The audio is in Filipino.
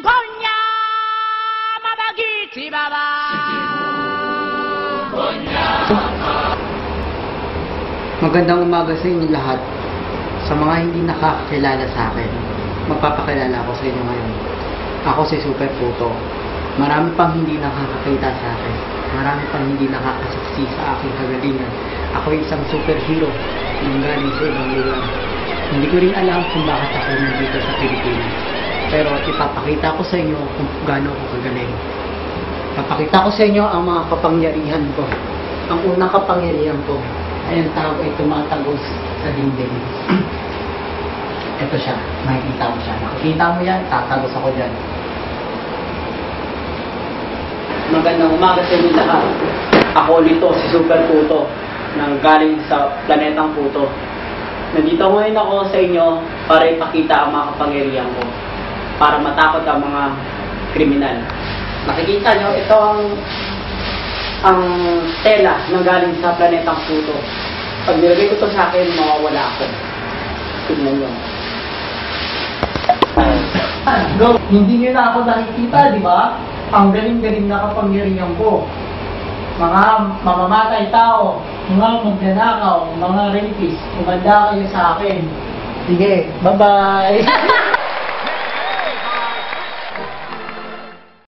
konya mabagiti baba. Magandang umaga sa inyo lahat. Sa mga hindi nakakakilala sa akin, magpapakilala ako sa inyo ngayon. Ako si Super Puto. Marami pang hindi nakakakita sa akin. Marami pang hindi nakakasaksi sa aking kagalingan. Ako isang superhero nang galing sa ibang lugar. Hindi ko rin alam kung bakit ako nandito sa Pilipinas. Pero ipapakita ko sa inyo kung gaano ako kagaling. Papakita ko sa inyo ang mga kapangyarihan ko. Ang unang kapangyarihan ko ay ang tao ay tumatagos sa dingding. Ito siya, makikita mo siya. Nakikita mo yan, tatagos ako dyan. Magandang umaga sa inyo lahat. Ako ulit si Super Puto, nang galing sa planetang Puto. Nandito ngayon ako sa inyo para ipakita ang mga kapangyarihan ko, para matakot ang mga kriminal. Nakikita nyo, ito ang tela nang galing sa planetang Puto. Pag nilagay ko ito sa akin, mawawala ako. Tignan nyo. Go! Hindi nyo na ako nakikita, di ba? Ang galing-galing na kapangyarihan ko. Mga mamamatay tao, mga magnanakaw, mga rapist, kumanda kayo sa akin. Sige, bye-bye!